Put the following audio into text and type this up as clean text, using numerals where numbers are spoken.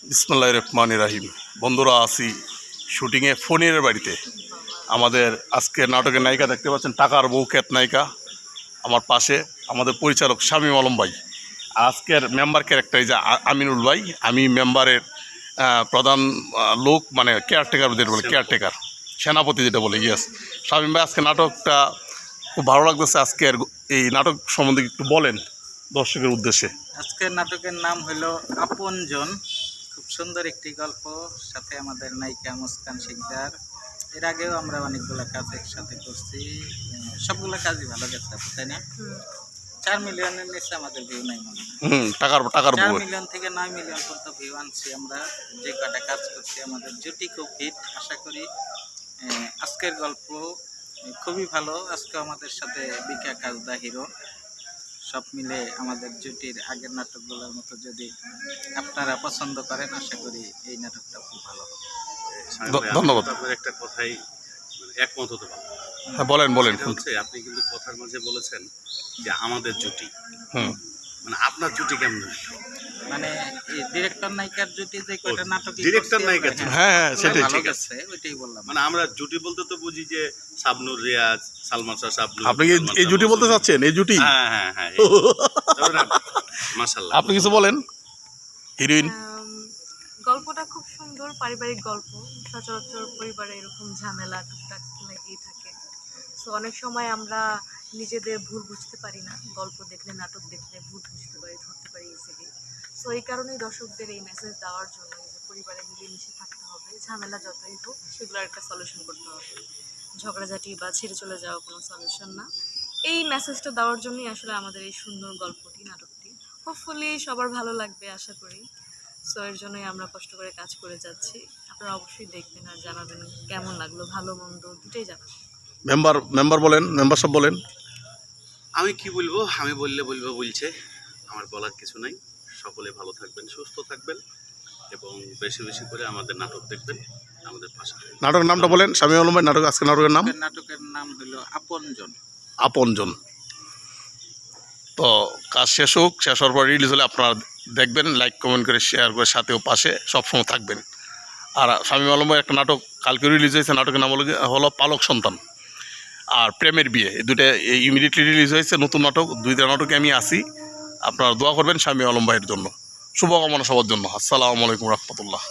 বিসমিল্লাহির রহমানির রহিম। বন্ধুরা, আছি শুটিংয়ে ফণির বাড়িতে। আমাদের আজকের নাটকের নায়িকা দেখতে পাচ্ছেন, টাকার বউ খ্যাত নায়িকা। আমার পাশে আমাদের পরিচালক শামীম আলম ভাই। আজকের মেম্বার ক্যারেক্টার এই যে আমিনুল ভাই। আমি মেম্বারের প্রধান লোক, মানে কেয়ারটেকার, যেটা বলে কেয়ারটেকার, সেনাপতি যেটা বলে। ইয়েস শামীম ভাই, আজকে নাটকটা খুব ভালো লাগতেছে। আজকের এই নাটক সম্বন্ধে একটু বলেন দর্শকের উদ্দেশ্যে। আজকের নাটকের নাম হলো আপনজন। খুব সুন্দর একটি গল্প, সাথে আমাদের নায়িকা মুস্কান শিকদার। এর আগেও আমরা অনেকগুলো কাজ একসাথে করছি, সবগুলো কাজই ভালো গেছে, তাই না? 4 মিলিয়নের নিচে আমাদের ভিউ নাই মনে হয়। টাকার 4 মিলিয়ন থেকে 9 মিলিয়ন পর্যন্ত ভিউ আনছি আমরা, যে কটা কাজ করছি। আমাদের জুটি খুব হিট, আশা করি আজকের গল্প খুবই ভালো। আজকে আমাদের সাথে বিকা কাজদা হিরো, সব মিলে আমাদের জুটির আগের নাটকগুলোর মতো যদি আপনারা পছন্দ করেন, আশা করি এই নাটকটা খুব ভালো হবে। ধন্যবাদ। আপনার একটা কথাই একমত হতে পারবো। হ্যাঁ, বলেন। হচ্ছে আপনি কিন্তু কথার মাঝে বলেছেন যে আমাদের জুটি, মানে আপনার জুটি কেমন? মানে ডিরেক্টর নায়িকার জুটি যে কয়টা নাটক, ডিরেক্টর নায়িকা, হ্যাঁ সেটাই ঠিক আছে, ওইটাই বললাম। মানে আমরা জুটি বলতে তো বুঝি যে শাবনুর রিয়াজ, সালমান শাহ, শাবনুর। আপনি এই জুটি বলতে চাচ্ছেন? এই জুটি, হ্যাঁ মাশাআল্লাহ। আপনি কিছু বলেন। হিরোইন গল্পটা খুব সুন্দর, পারিবারিক গল্প। সচরাচর পরিবারে এরকম ঝামেলা টুকটাক লেগেই থাকে। সো অনেক সময় আমরা নিজেদের ভুল বুঝতে পারি না, গল্প দেখলে, নাটক দেখলে ভুল বুঝতে পারি, ধরতে পারি ইজিলি। সো এই কারণেই দর্শকদের এই মেসেজ দেওয়ার জন্য যে পরিবারে মিলেমিশে থাকতে হবে, ঝামেলা যতই হোক সেগুলোর একটা সলিউশন করতে হবে। ঝগড়াঝাটি বা ছেড়ে চলে যাওয়া কোনো সলিউশন না। এই মেসেজটা দেওয়ার জন্যই আসলে আমাদের এই সুন্দর গল্পটি, নাটকটি। হোপফুলি সবার ভালো লাগবে আশা করি। সো এর জন্যই আমরা কষ্ট করে কাজ করে যাচ্ছি। আপনারা অবশ্যই দেখবেন আর জানাবেন কেমন লাগলো, ভালো মন্দ দুটোই জানাবেন। মেম্বার বলেন, মেম্বারশিপ বলেন। আমি কি বলবো? আমি বলছে আমার বলার কিছু নাই। সকলে ভালো থাকবেন, সুস্থ থাকবেন এবং বেশি বেশি করে আমাদের নাটক দেখবেন, আমাদের পাশে। নাটকের নামটা বলেন শামীম আলম ভাই। আজকে নাটকের নাম হলো আপনজন। আপনজন। তো কাজ শেষ হোক, শেষ হওয়ার পর রিলিজ হলে আপনারা দেখবেন, লাইক কমেন্ট করে শেয়ার করে সাথেও পাশে সবসময় থাকবেন। আর শামীম আলম ভাই একটা নাটক কালকে রিলিজ হয়েছে, নাটকের নাম হলো পালক সন্তান আর প্রেমের বিয়ে। এই দুটো ইমিডিয়েটলি রিলিজ হয়েছে, নতুন নাটক। দুইটা নাটকে আমি আসি, আপনারা দোয়া করবেন শামীম আলম ভাইয়ের জন্য। শুভকামনা সবার জন্য। আসসালামু আলাইকুম রহমতুল্লাহ।